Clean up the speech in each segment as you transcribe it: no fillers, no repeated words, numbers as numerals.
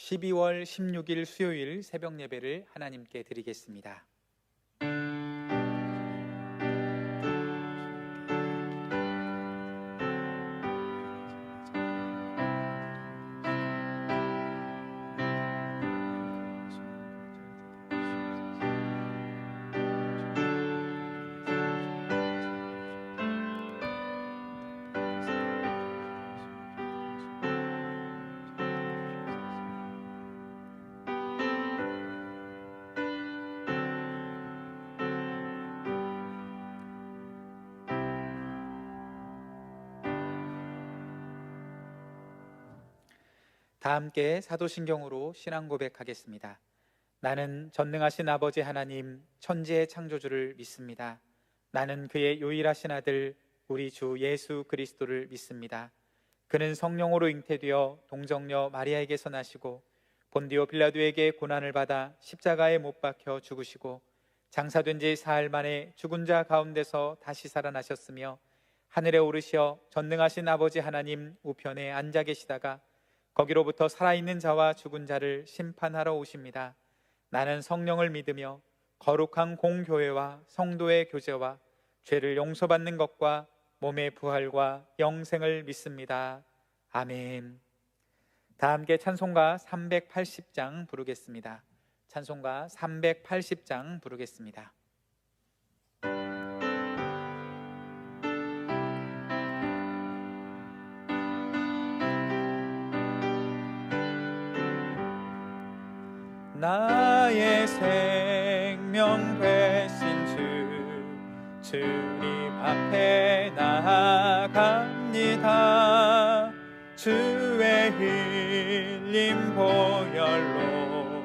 12월 16일 수요일 새벽 예배를 하나님께 드리겠습니다. 다 함께 사도신경으로 신앙 고백하겠습니다. 나는 전능하신 아버지 하나님 천지의 창조주를 믿습니다. 나는 그의 유일하신 아들 우리 주 예수 그리스도를 믿습니다. 그는 성령으로 잉태되어 동정녀 마리아에게서 나시고 본디오 빌라도에게 고난을 받아 십자가에 못 박혀 죽으시고 장사된 지 사흘 만에 죽은 자 가운데서 다시 살아나셨으며 하늘에 오르시어 전능하신 아버지 하나님 우편에 앉아 계시다가 거기로부터 살아있는 자와 죽은 자를 심판하러 오십니다. 나는 성령을 믿으며 거룩한 공교회와 성도의 교제와 죄를 용서받는 것과 몸의 부활과 영생을 믿습니다. 아멘. 다 함께 찬송가 380장 부르겠습니다. 찬송가 380장 부르겠습니다. 나의 생명 되신 주님 앞에 나아갑니다. 주의 흘린 보혈로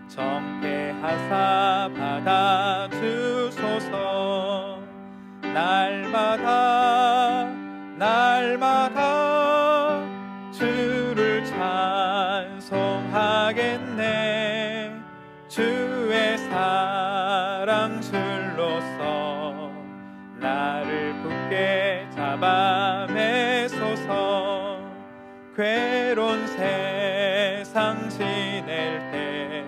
정죄하사 받아주소서. 날마다 주를 찬송하겠네. 주의 사랑 줄로서 나를 굳게 잡아 매소서. 괴로운 세상 지낼 때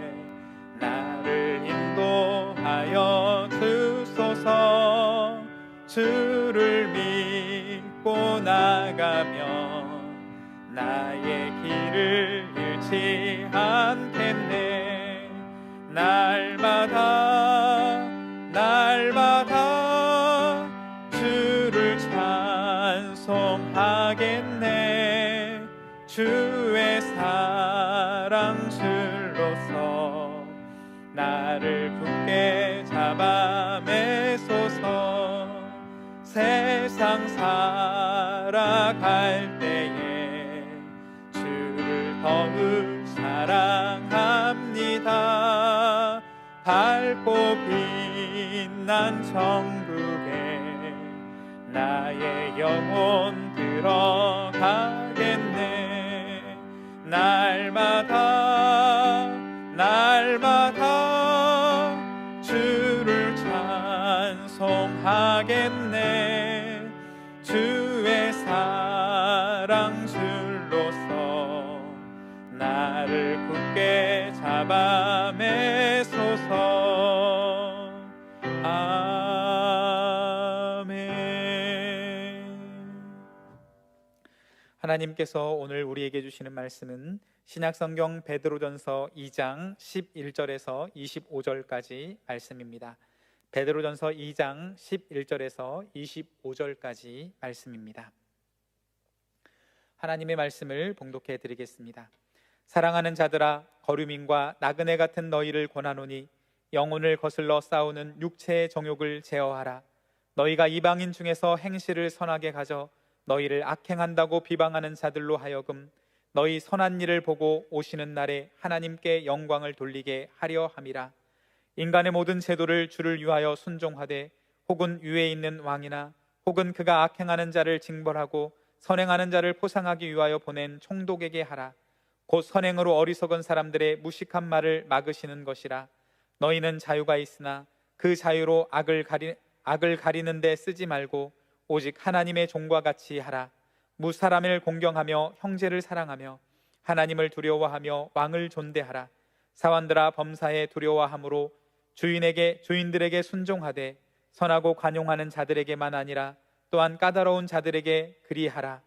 나를 인도하여 주소서. 주를 믿고 나가면 나의 길을 잃지 않겠네. 날마다 주를 찬송하겠네. 주의 사랑 줄로서 나를 굳게 잡아 매소서. 세상 살아갈 때에 주를 더욱 사랑합니다. 밝고 빛난 천국에 나의 영혼 들어가겠네. 날마다 주를 찬송하겠네. 주의 사랑 줄로서 나를 굳게 잡아 매소서. 아멘. 하나님께서 오늘 우리에게 주시는 말씀은 신약성경 베드로전서 2장 11절에서 25절까지 말씀입니다. 베드로전서 2장 11절에서 25절까지 말씀입니다. 하나님의 말씀을 봉독해 드리겠습니다. 사랑하는 자들아, 거류민과 나그네 같은 너희를 권하노니 영혼을 거슬러 싸우는 육체의 정욕을 제어하라. 너희가 이방인 중에서 행실을 선하게 가져 너희를 악행한다고 비방하는 자들로 하여금 너희 선한 일을 보고 오시는 날에 하나님께 영광을 돌리게 하려 함이라. 인간의 모든 제도를 주를 위하여 순종하되 혹은 위에 있는 왕이나 혹은 그가 악행하는 자를 징벌하고 선행하는 자를 포상하기 위하여 보낸 총독에게 하라. 곧 선행으로 어리석은 사람들의 무식한 말을 막으시는 것이라. 너희는 자유가 있으나 그 자유로 악을 가리는 데 쓰지 말고 오직 하나님의 종과 같이 하라. 무사람을 공경하며 형제를 사랑하며 하나님을 두려워하며 왕을 존대하라. 사원들아 범사에 두려워함으로 주인들에게 순종하되 선하고 관용하는 자들에게만 아니라 또한 까다로운 자들에게 그리하라.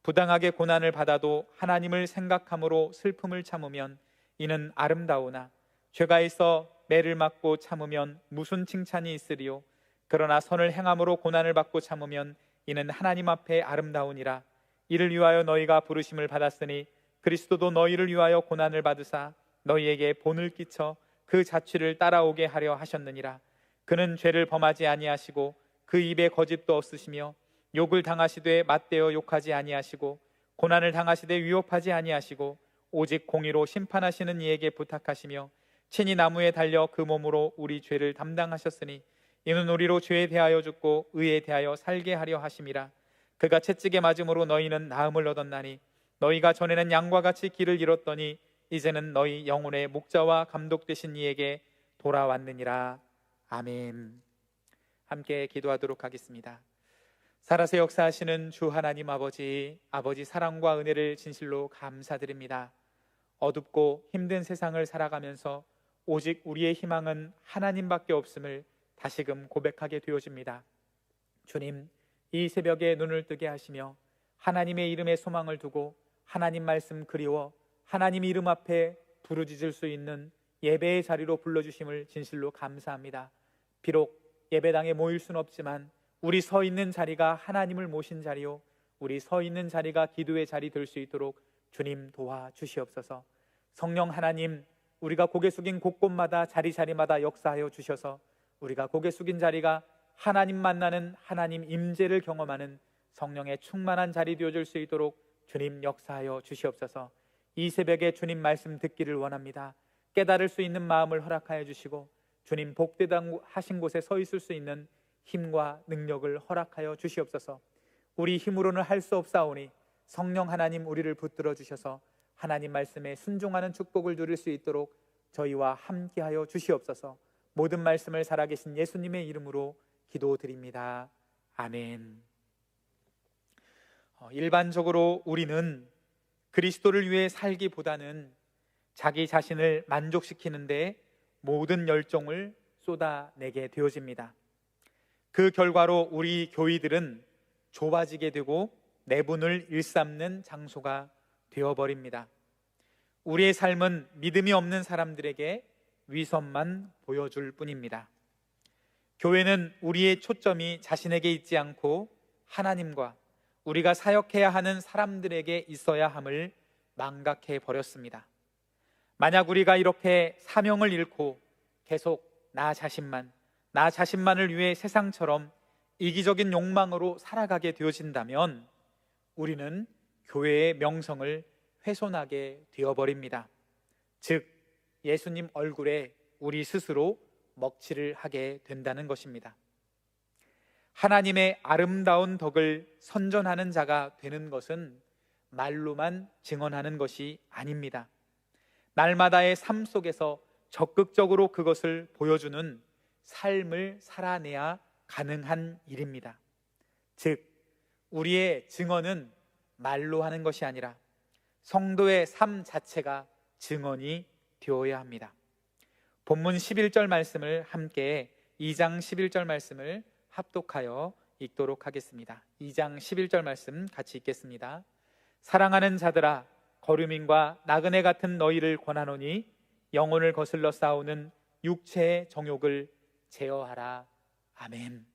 부당하게 고난을 받아도 하나님을 생각함으로 슬픔을 참으면 이는 아름다우나 죄가 있어 매를 맞고 참으면 무슨 칭찬이 있으리요. 그러나 선을 행함으로 고난을 받고 참으면 이는 하나님 앞에 아름다우니라. 이를 위하여 너희가 부르심을 받았으니 그리스도도 너희를 위하여 고난을 받으사 너희에게 본을 끼쳐 그 자취를 따라오게 하려 하셨느니라. 그는 죄를 범하지 아니하시고 그 입에 거짓도 없으시며 욕을 당하시되 맞대어 욕하지 아니하시고 고난을 당하시되 위협하지 아니하시고 오직 공의로 심판하시는 이에게 부탁하시며 친히 나무에 달려 그 몸으로 우리 죄를 담당하셨으니 이는 우리로 죄에 대하여 죽고 의에 대하여 살게 하려 하심이라. 그가 채찍에 맞음으로 너희는 나음을 얻었나니 너희가 전에는 양과 같이 길을 잃었더니 이제는 너희 영혼의 목자와 감독 되신 이에게 돌아왔느니라. 아멘. 함께 기도하도록 하겠습니다. 살아서 역사하시는 주 하나님 아버지 사랑과 은혜를 진실로 감사드립니다. 어둡고 힘든 세상을 살아가면서 오직 우리의 희망은 하나님밖에 없음을 다시금 고백하게 되어집니다. 주님, 이 새벽에 눈을 뜨게 하시며 하나님의 이름에 소망을 두고 하나님 말씀 그리워 하나님 이름 앞에 부르짖을 수 있는 예배의 자리로 불러주심을 진실로 감사합니다. 비록 예배당에 모일 수는 없지만 우리 서 있는 자리가 하나님을 모신 자리요, 우리 서 있는 자리가 기도의 자리 될 수 있도록 주님 도와주시옵소서. 성령 하나님, 우리가 고개 숙인 곳곳마다 자리마다 역사하여 주셔서 우리가 고개 숙인 자리가 하나님 만나는 하나님 임재를 경험하는 성령의 충만한 자리 되어줄 수 있도록 주님 역사하여 주시옵소서. 이 새벽에 주님 말씀 듣기를 원합니다. 깨달을 수 있는 마음을 허락하여 주시고 주님 복되다 하신 곳에 서 있을 수 있는 힘과 능력을 허락하여 주시옵소서. 우리 힘으로는 할 수 없사오니 성령 하나님 우리를 붙들어 주셔서 하나님 말씀에 순종하는 축복을 누릴 수 있도록 저희와 함께하여 주시옵소서. 모든 말씀을 살아계신 예수님의 이름으로 기도드립니다. 아멘. 일반적으로 우리는 그리스도를 위해 살기보다는 자기 자신을 만족시키는 데 모든 열정을 쏟아내게 되어집니다. 그 결과로 우리 교회들은 좁아지게 되고 내분을 일삼는 장소가 되어버립니다. 우리의 삶은 믿음이 없는 사람들에게 위선만 보여줄 뿐입니다. 교회는 우리의 초점이 자신에게 있지 않고 하나님과 우리가 사역해야 하는 사람들에게 있어야 함을 망각해 버렸습니다. 만약 우리가 이렇게 사명을 잃고 계속 나 자신만을 위해 세상처럼 이기적인 욕망으로 살아가게 되어진다면 우리는 교회의 명성을 훼손하게 되어버립니다. 즉 예수님 얼굴에 우리 스스로 먹칠을 하게 된다는 것입니다. 하나님의 아름다운 덕을 선전하는 자가 되는 것은 말로만 증언하는 것이 아닙니다. 날마다의 삶 속에서 적극적으로 그것을 보여주는 삶을 살아내야 가능한 일입니다. 즉 우리의 증언은 말로 하는 것이 아니라 성도의 삶 자체가 증언이 되어야 합니다. 본문 11절 말씀을 함께 2장 11절 말씀을 합독하여 읽도록 하겠습니다. 2장 11절 말씀 같이 읽겠습니다. 사랑하는 자들아, 거류민과 나그네 같은 너희를 권하노니 영혼을 거슬러 싸우는 육체의 정욕을 제어하라. 아멘.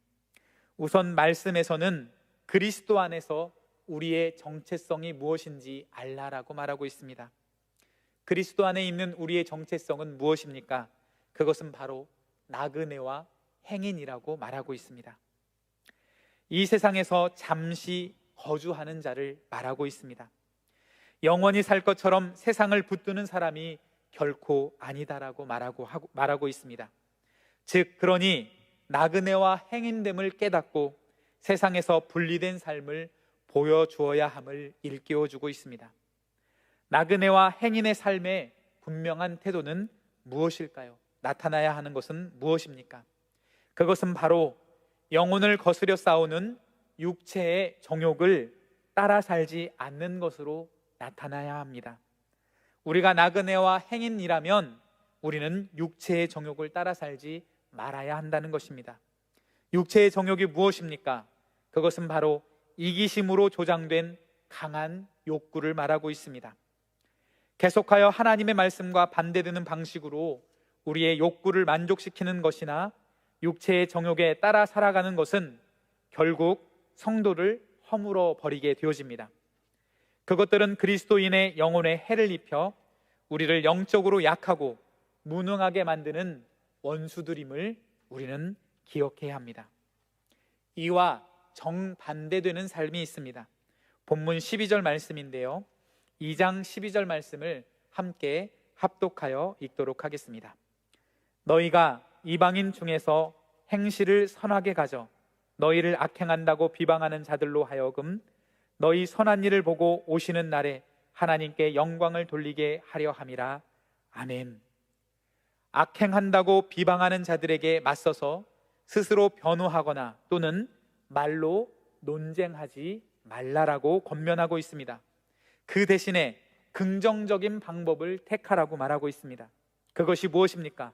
우선 말씀에서는 그리스도 안에서 우리의 정체성이 무엇인지 알라라고 말하고 있습니다. 그리스도 안에 있는 우리의 정체성은 무엇입니까? 그것은 바로 나그네와 행인이라고 말하고 있습니다. 이 세상에서 잠시 거주하는 자를 말하고 있습니다. 영원히 살 것처럼 세상을 붙드는 사람이 결코 아니다라고 말하고 있습니다. 즉 그러니 나그네와 행인됨을 깨닫고 세상에서 분리된 삶을 보여주어야 함을 일깨워주고 있습니다. 나그네와 행인의 삶의 분명한 태도는 무엇일까요? 나타나야 하는 것은 무엇입니까? 그것은 바로 영혼을 거스려 싸우는 육체의 정욕을 따라 살지 않는 것으로 나타나야 합니다. 우리가 나그네와 행인이라면 우리는 육체의 정욕을 따라 살지 말아야 한다는 것입니다. 육체의 정욕이 무엇입니까? 그것은 바로 이기심으로 조장된 강한 욕구를 말하고 있습니다. 계속하여 하나님의 말씀과 반대되는 방식으로 우리의 욕구를 만족시키는 것이나 육체의 정욕에 따라 살아가는 것은 결국 성도를 허물어 버리게 되어집니다. 그것들은 그리스도인의 영혼에 해를 입혀 우리를 영적으로 약하고 무능하게 만드는 원수들임을 우리는 기억해야 합니다. 이와 정반대되는 삶이 있습니다. 본문 12절 말씀인데요, 2장 12절 말씀을 함께 합독하여 읽도록 하겠습니다. 너희가 이방인 중에서 행실을 선하게 가져 너희를 악행한다고 비방하는 자들로 하여금 너희 선한 일을 보고 오시는 날에 하나님께 영광을 돌리게 하려 함이라. 아멘. 악행한다고 비방하는 자들에게 맞서서 스스로 변호하거나 또는 말로 논쟁하지 말라라고 권면하고 있습니다. 그 대신에 긍정적인 방법을 택하라고 말하고 있습니다. 그것이 무엇입니까?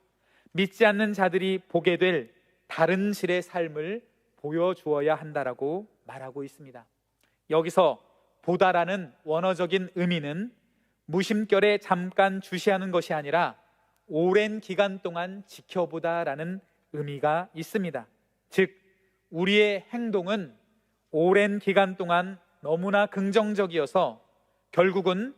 믿지 않는 자들이 보게 될 다른 실의 삶을 보여주어야 한다라고 말하고 있습니다. 여기서 보다라는 원어적인 의미는 무심결에 잠깐 주시하는 것이 아니라 오랜 기간 동안 지켜보다라는 의미가 있습니다. 즉, 우리의 행동은 오랜 기간 동안 너무나 긍정적이어서 결국은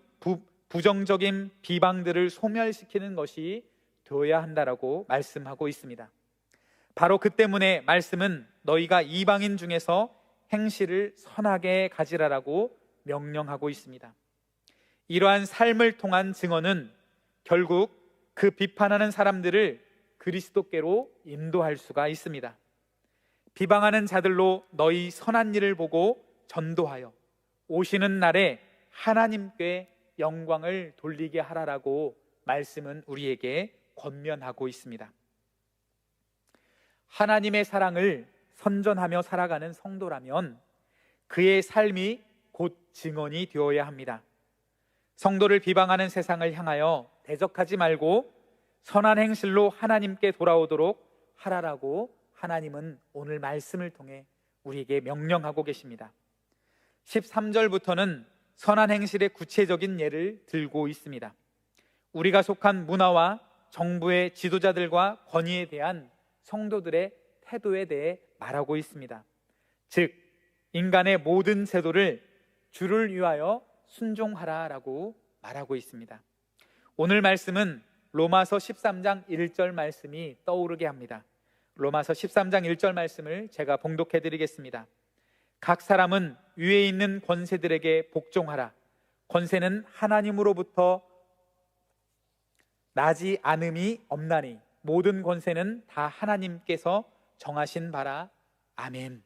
부정적인 비방들을 소멸시키는 것이 되어야 한다라고 말씀하고 있습니다. 바로 그 때문에 말씀은 너희가 이방인 중에서 행실을 선하게 가지라라고 명령하고 있습니다. 이러한 삶을 통한 증언은 결국 그 비판하는 사람들을 그리스도께로 인도할 수가 있습니다. 비방하는 자들로 너희 선한 일을 보고 전도하여 오시는 날에 하나님께 영광을 돌리게 하라라고 말씀은 우리에게 권면하고 있습니다. 하나님의 사랑을 선전하며 살아가는 성도라면 그의 삶이 곧 증언이 되어야 합니다. 성도를 비방하는 세상을 향하여 대적하지 말고 선한 행실로 하나님께 돌아오도록 하라라고 하나님은 오늘 말씀을 통해 우리에게 명령하고 계십니다. 13절부터는 선한 행실의 구체적인 예를 들고 있습니다. 우리가 속한 문화와 정부의 지도자들과 권위에 대한 성도들의 태도에 대해 말하고 있습니다. 즉, 인간의 모든 제도를 주를 위하여 순종하라라고 말하고 있습니다. 오늘 말씀은 로마서 13장 1절 말씀이 떠오르게 합니다. 로마서 13장 1절 말씀을 제가 봉독해 드리겠습니다. 각 사람은 위에 있는 권세들에게 복종하라. 권세는 하나님으로부터 나지 않음이 없나니 모든 권세는 다 하나님께서 정하신 바라. 아멘.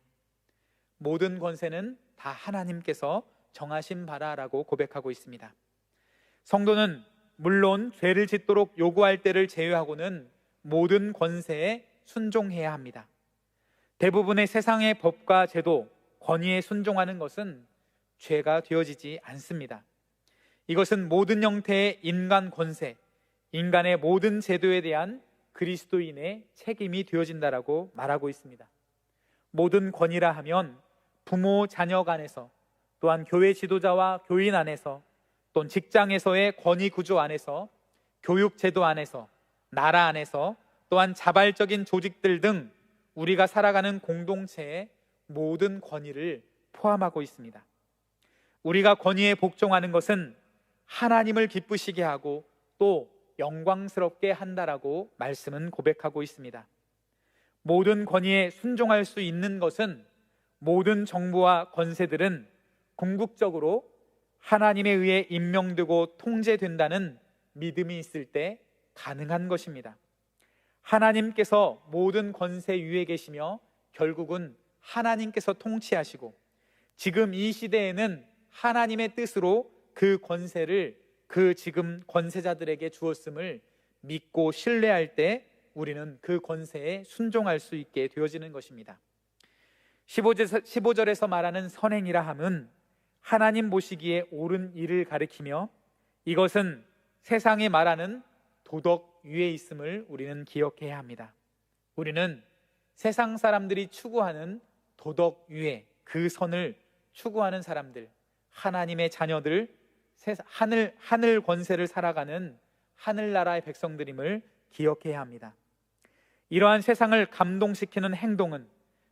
모든 권세는 다 하나님께서 정하신 바라라고 고백하고 있습니다. 성도는 물론 죄를 짓도록 요구할 때를 제외하고는 모든 권세에 순종해야 합니다. 대부분의 세상의 법과 제도, 권위에 순종하는 것은 죄가 되어지지 않습니다. 이것은 모든 형태의 인간 권세, 인간의 모든 제도에 대한 그리스도인의 책임이 되어진다라고 말하고 있습니다. 모든 권위라 하면 부모 자녀 간에서, 또한 교회 지도자와 교인 안에서, 또는 직장에서의 권위 구조 안에서, 교육 제도 안에서, 나라 안에서, 또한 자발적인 조직들 등 우리가 살아가는 공동체의 모든 권위를 포함하고 있습니다. 우리가 권위에 복종하는 것은 하나님을 기쁘시게 하고 또 영광스럽게 한다라고 말씀은 고백하고 있습니다. 모든 권위에 순종할 수 있는 것은 모든 정부와 권세들은 궁극적으로 하나님에 의해 임명되고 통제된다는 믿음이 있을 때 가능한 것입니다. 하나님께서 모든 권세 위에 계시며 결국은 하나님께서 통치하시고 지금 이 시대에는 하나님의 뜻으로 그 권세를 그 지금 권세자들에게 주었음을 믿고 신뢰할 때 우리는 그 권세에 순종할 수 있게 되어지는 것입니다. 15절에서 말하는 선행이라 함은 하나님 보시기에 옳은 일을 가리키며 이것은 세상이 말하는 도덕 위에 있음을 우리는 기억해야 합니다. 우리는 세상 사람들이 추구하는 도덕 위에, 그 선을 추구하는 사람들, 하나님의 자녀들, 하늘 권세를 살아가는 하늘나라의 백성들임을 기억해야 합니다. 이러한 세상을 감동시키는 행동은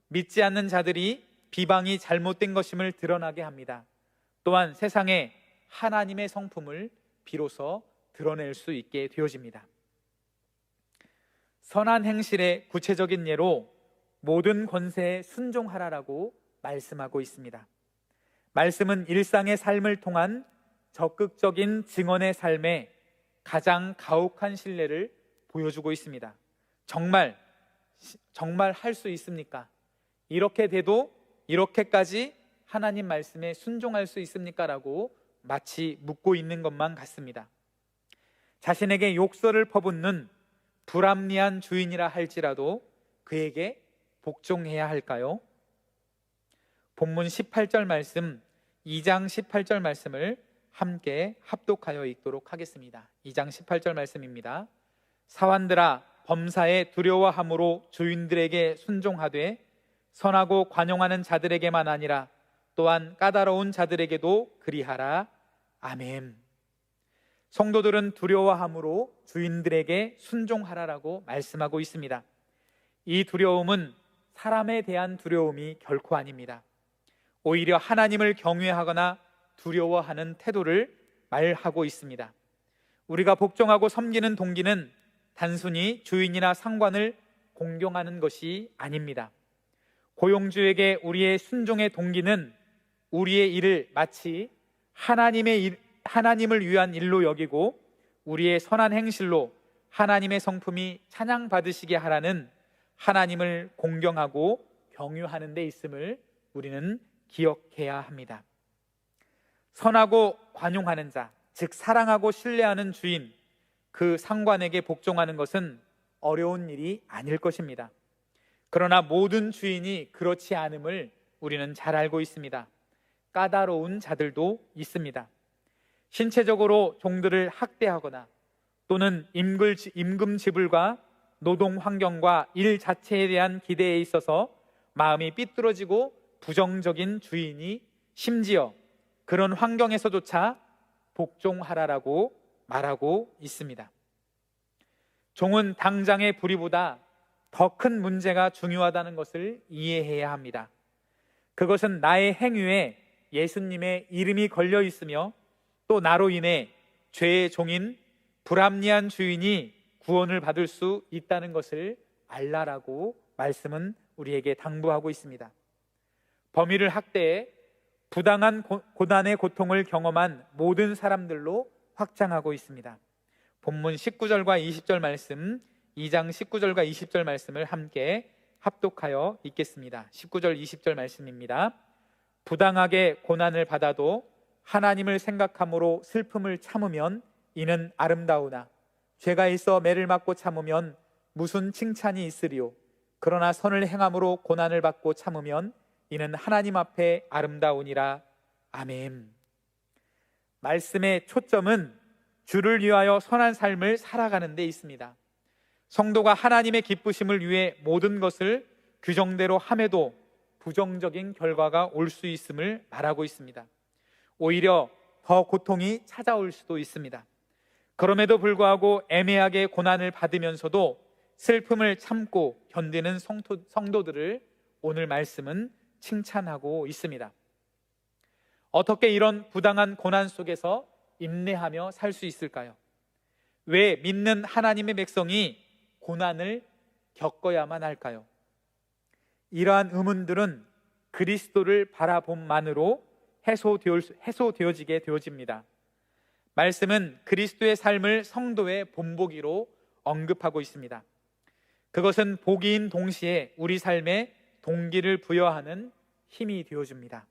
믿지 않는 자들이 비방이 잘못된 것임을 드러나게 합니다. 또한 세상에 하나님의 성품을 비로소 드러낼 수 있게 되어집니다. 선한 행실의 구체적인 예로 모든 권세에 순종하라라고 말씀하고 있습니다. 말씀은 일상의 삶을 통한 적극적인 증언의 삶에 가장 가혹한 신뢰를 보여주고 있습니다. 정말 할 수 있습니까? 이렇게 돼도 이렇게까지 하나님 말씀에 순종할 수 있습니까? 라고 마치 묻고 있는 것만 같습니다. 자신에게 욕설을 퍼붓는 불합리한 주인이라 할지라도 그에게 복종해야 할까요? 본문 18절 말씀, 2장 18절 말씀을 함께 합독하여 읽도록 하겠습니다. 2장 18절 말씀입니다. 사환들아, 범사에 두려워함으로 주인들에게 순종하되 선하고 관용하는 자들에게만 아니라 또한 까다로운 자들에게도 그리하라. 아멘. 성도들은 두려워함으로 주인들에게 순종하라라고 말씀하고 있습니다. 이 두려움은 사람에 대한 두려움이 결코 아닙니다. 오히려 하나님을 경외하거나 두려워하는 태도를 말하고 있습니다. 우리가 복종하고 섬기는 동기는 단순히 주인이나 상관을 공경하는 것이 아닙니다. 고용주에게 우리의 순종의 동기는 우리의 일을 마치 하나님을 위한 일로 여기고 우리의 선한 행실로 하나님의 성품이 찬양받으시게 하라는 하나님을 공경하고 경유하는 데 있음을 우리는 기억해야 합니다. 선하고 관용하는 자, 즉 사랑하고 신뢰하는 주인, 그 상관에게 복종하는 것은 어려운 일이 아닐 것입니다. 그러나 모든 주인이 그렇지 않음을 우리는 잘 알고 있습니다. 까다로운 자들도 있습니다. 신체적으로 종들을 학대하거나 또는 임금 지불과 노동 환경과 일 자체에 대한 기대에 있어서 마음이 삐뚤어지고 부정적인 주인이 심지어 그런 환경에서조차 복종하라라고 말하고 있습니다. 종은 당장의 불의보다 더 큰 문제가 중요하다는 것을 이해해야 합니다. 그것은 나의 행위에 예수님의 이름이 걸려 있으며 또 나로 인해 죄의 종인 불합리한 주인이 구원을 받을 수 있다는 것을 알라라고 말씀은 우리에게 당부하고 있습니다. 범위를 학대해 부당한 고난의 고통을 경험한 모든 사람들로 확장하고 있습니다. 본문 19절과 20절 말씀, 2장 19절과 20절 말씀을 함께 합독하여 읽겠습니다. 19절 20절 말씀입니다. 부당하게 고난을 받아도 하나님을 생각함으로 슬픔을 참으면 이는 아름다우나 죄가 있어 매를 맞고 참으면 무슨 칭찬이 있으리요. 그러나 선을 행함으로 고난을 받고 참으면 이는 하나님 앞에 아름다우니라. 아멘. 말씀의 초점은 주를 위하여 선한 삶을 살아가는 데 있습니다. 성도가 하나님의 기쁘심을 위해 모든 것을 규정대로 함에도 부정적인 결과가 올 수 있음을 말하고 있습니다. 오히려 더 고통이 찾아올 수도 있습니다. 그럼에도 불구하고 애매하게 고난을 받으면서도 슬픔을 참고 견디는 성도들을 오늘 말씀은 칭찬하고 있습니다. 어떻게 이런 부당한 고난 속에서 인내하며 살 수 있을까요? 왜 믿는 하나님의 백성이 고난을 겪어야만 할까요? 이러한 의문들은 그리스도를 바라봄만으로 해소되어지게 되어집니다. 말씀은 그리스도의 삶을 성도의 본보기로 언급하고 있습니다. 그것은 보기인 동시에 우리 삶에 동기를 부여하는 힘이 되어줍니다.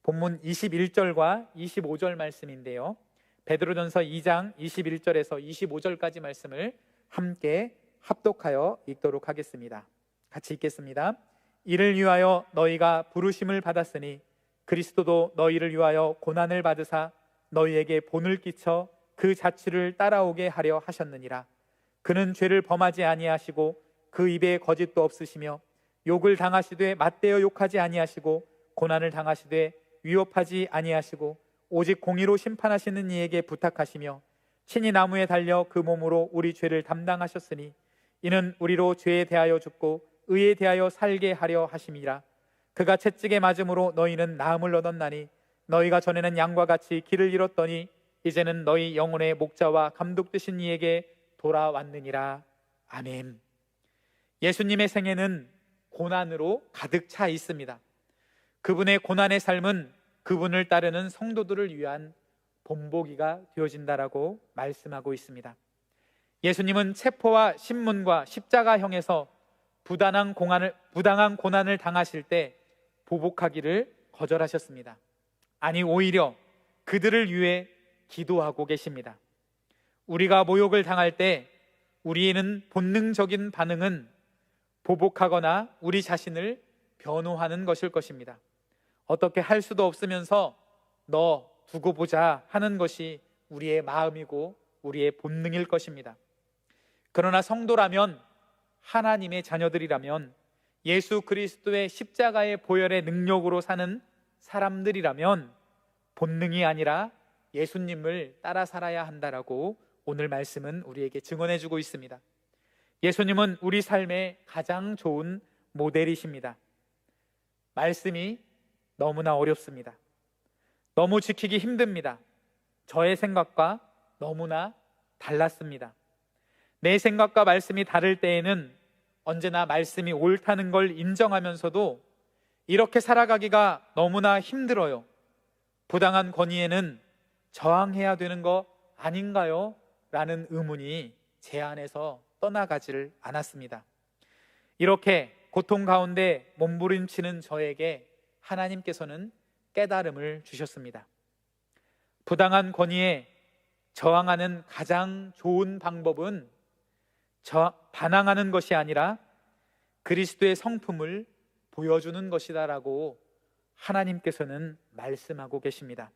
본문 21절과 25절 말씀인데요, 베드로전서 2장 21절에서 25절까지 말씀을 함께 합독하여 읽도록 하겠습니다. 같이 읽겠습니다. 이를 위하여 너희가 부르심을 받았으니 그리스도도 너희를 위하여 고난을 받으사 너희에게 본을 끼쳐 그 자취를 따라오게 하려 하셨느니라. 그는 죄를 범하지 아니하시고 그 입에 거짓도 없으시며 욕을 당하시되 맞대어 욕하지 아니하시고 고난을 당하시되 위협하지 아니하시고 오직 공의로 심판하시는 이에게 부탁하시며 친히 나무에 달려 그 몸으로 우리 죄를 담당하셨으니 이는 우리로 죄에 대하여 죽고 의에 대하여 살게 하려 하심이라. 그가 채찍에 맞음으로 너희는 나음을 얻었나니 너희가 전에는 양과 같이 길을 잃었더니 이제는 너희 영혼의 목자와 감독 되신 이에게 돌아왔느니라. 아멘. 예수님의 생애는 고난으로 가득 차 있습니다. 그분의 고난의 삶은 그분을 따르는 성도들을 위한 본보기가 되어진다라고 말씀하고 있습니다. 예수님은 체포와 신문과 십자가형에서 부당한 고난을 당하실 때 보복하기를 거절하셨습니다. 아니, 오히려 그들을 위해 기도하고 계십니다. 우리가 모욕을 당할 때 우리는 본능적인 반응은 보복하거나 우리 자신을 변호하는 것일 것입니다. 어떻게 할 수도 없으면서 너 두고 보자 하는 것이 우리의 마음이고 우리의 본능일 것입니다. 그러나 성도라면, 하나님의 자녀들이라면, 예수 그리스도의 십자가의 보혈의 능력으로 사는 사람들이라면 본능이 아니라 예수님을 따라 살아야 한다라고 오늘 말씀은 우리에게 증언해주고 있습니다. 예수님은 우리 삶의 가장 좋은 모델이십니다. 말씀이 너무나 어렵습니다. 너무 지키기 힘듭니다. 저의 생각과 너무나 달랐습니다. 내 생각과 말씀이 다를 때에는 언제나 말씀이 옳다는 걸 인정하면서도 이렇게 살아가기가 너무나 힘들어요. 부당한 권위에는 저항해야 되는 거 아닌가요? 라는 의문이 제 안에서 떠나가지를 않았습니다. 이렇게 고통 가운데 몸부림치는 저에게 하나님께서는 깨달음을 주셨습니다. 부당한 권위에 저항하는 가장 좋은 방법은 반항하는 것이 아니라 그리스도의 성품을 보여주는 것이다라고 하나님께서는 말씀하고 계십니다.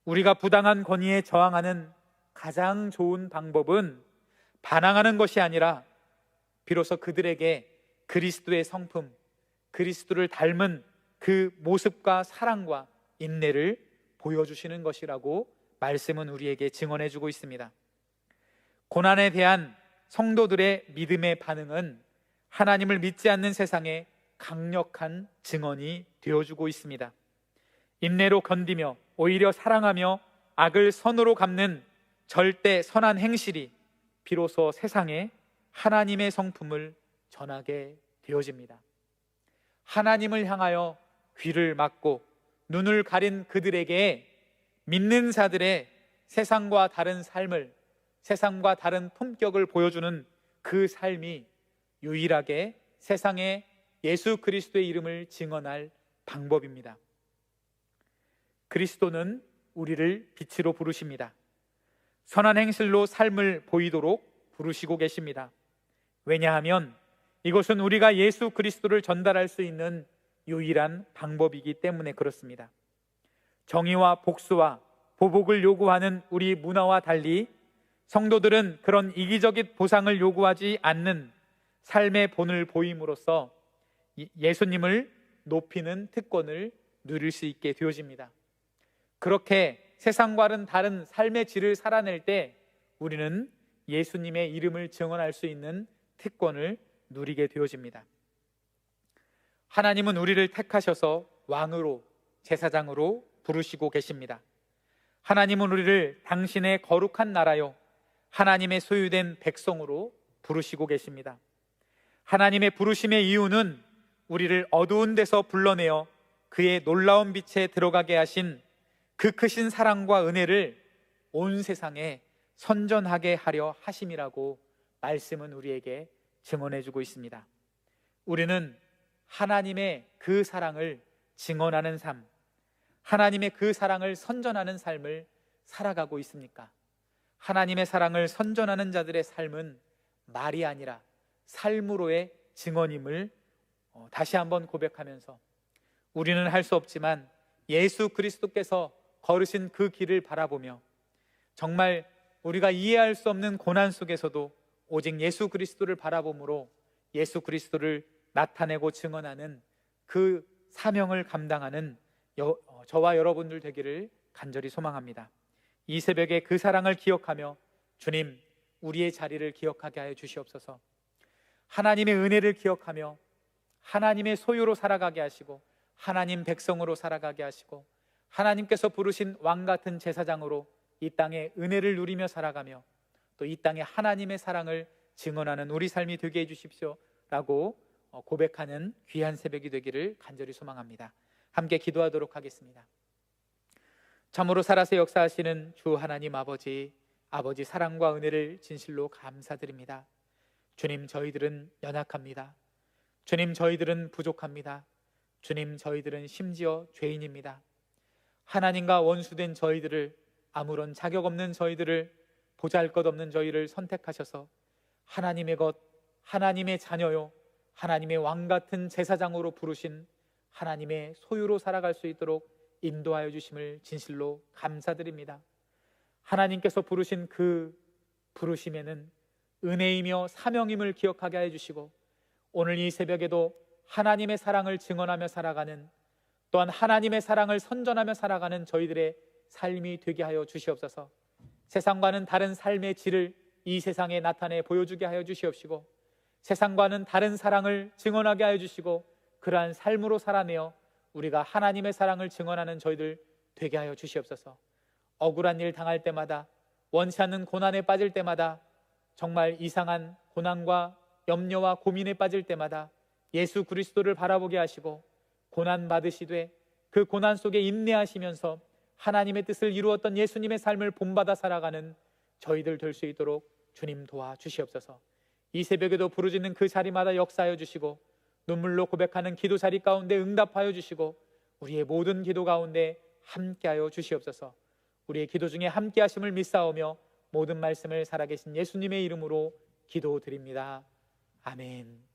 우리가 부당한 권위에 저항하는 가장 좋은 방법은 반항하는 것이 아니라 비로소 그들에게 그리스도의 성품, 그리스도를 닮은 그 모습과 사랑과 인내를 보여주시는 것이라고 말씀은 우리에게 증언해주고 있습니다. 고난에 대한 성도들의 믿음의 반응은 하나님을 믿지 않는 세상에 강력한 증언이 되어주고 있습니다. 인내로 견디며 오히려 사랑하며 악을 선으로 갚는 절대 선한 행실이 비로소 세상에 하나님의 성품을 전하게 되어집니다. 하나님을 향하여 귀를 막고 눈을 가린 그들에게 믿는 자들의 세상과 다른 삶을, 세상과 다른 품격을 보여주는 그 삶이 유일하게 세상에 예수 그리스도의 이름을 증언할 방법입니다. 그리스도는 우리를 빛으로 부르십니다. 선한 행실로 삶을 보이도록 부르시고 계십니다. 왜냐하면 이것은 우리가 예수 그리스도를 전달할 수 있는 유일한 방법이기 때문에 그렇습니다. 정의와 복수와 보복을 요구하는 우리 문화와 달리 성도들은 그런 이기적인 보상을 요구하지 않는 삶의 본을 보임으로써 예수님을 높이는 특권을 누릴 수 있게 되어집니다. 그렇게 세상과는 다른 삶의 질을 살아낼 때 우리는 예수님의 이름을 증언할 수 있는 특권을 누리게 되어집니다. 하나님은 우리를 택하셔서 왕으로, 제사장으로 부르시고 계십니다. 하나님은 우리를 당신의 거룩한 나라요, 하나님의 소유된 백성으로 부르시고 계십니다. 하나님의 부르심의 이유는 우리를 어두운 데서 불러내어 그의 놀라운 빛에 들어가게 하신 그 크신 사랑과 은혜를 온 세상에 선전하게 하려 하심이라고 말씀은 우리에게 증언해주고 있습니다. 우리는 하나님의 그 사랑을 증언하는 삶, 하나님의 그 사랑을 선전하는 삶을 살아가고 있습니까? 하나님의 사랑을 선전하는 자들의 삶은 말이 아니라 삶으로의 증언임을 다시 한번 고백하면서 우리는 할 수 없지만 예수 그리스도께서 걸으신 그 길을 바라보며 정말 우리가 이해할 수 없는 고난 속에서도 오직 예수 그리스도를 바라봄으로 예수 그리스도를 나타내고 증언하는 그 사명을 감당하는 저와 여러분들 되기를 간절히 소망합니다. 이 새벽에 그 사랑을 기억하며 주님, 우리의 자리를 기억하게 하여 주시옵소서. 하나님의 은혜를 기억하며 하나님의 소유로 살아가게 하시고 하나님 백성으로 살아가게 하시고 하나님께서 부르신 왕같은 제사장으로 이 땅에 은혜를 누리며 살아가며 또 이 땅에 하나님의 사랑을 증언하는 우리 삶이 되게 해주십시오 라고 고백하는 귀한 새벽이 되기를 간절히 소망합니다. 함께 기도하도록 하겠습니다. 참으로 살아서 역사하시는 주 하나님 아버지 사랑과 은혜를 진실로 감사드립니다. 주님, 저희들은 연약합니다. 주님, 저희들은 부족합니다. 주님, 저희들은 심지어 죄인입니다. 하나님과 원수된 저희들을, 아무런 자격 없는 저희들을, 보잘것없는 저희를 선택하셔서 하나님의 것, 하나님의 자녀요, 하나님의 왕같은 제사장으로 부르신 하나님의 소유로 살아갈 수 있도록 인도하여 주심을 진실로 감사드립니다. 하나님께서 부르신 그 부르심에는 은혜이며 사명임을 기억하게 해주시고 오늘 이 새벽에도 하나님의 사랑을 증언하며 살아가는, 또한 하나님의 사랑을 선전하며 살아가는 저희들의 삶이 되게 하여 주시옵소서. 세상과는 다른 삶의 질을 이 세상에 나타내 보여주게 하여 주시옵시고 세상과는 다른 사랑을 증언하게 하여 주시고 그러한 삶으로 살아내어 우리가 하나님의 사랑을 증언하는 저희들 되게 하여 주시옵소서. 억울한 일 당할 때마다, 원치 않는 고난에 빠질 때마다, 정말 이상한 고난과 염려와 고민에 빠질 때마다 예수 그리스도를 바라보게 하시고 고난 받으시되 그 고난 속에 인내하시면서 하나님의 뜻을 이루었던 예수님의 삶을 본받아 살아가는 저희들 될 수 있도록 주님 도와주시옵소서. 이 새벽에도 부르짖는 그 자리마다 역사하여 주시고 눈물로 고백하는 기도 자리 가운데 응답하여 주시고 우리의 모든 기도 가운데 함께하여 주시옵소서. 우리의 기도 중에 함께하심을 믿사오며 모든 말씀을 살아계신 예수님의 이름으로 기도드립니다. 아멘.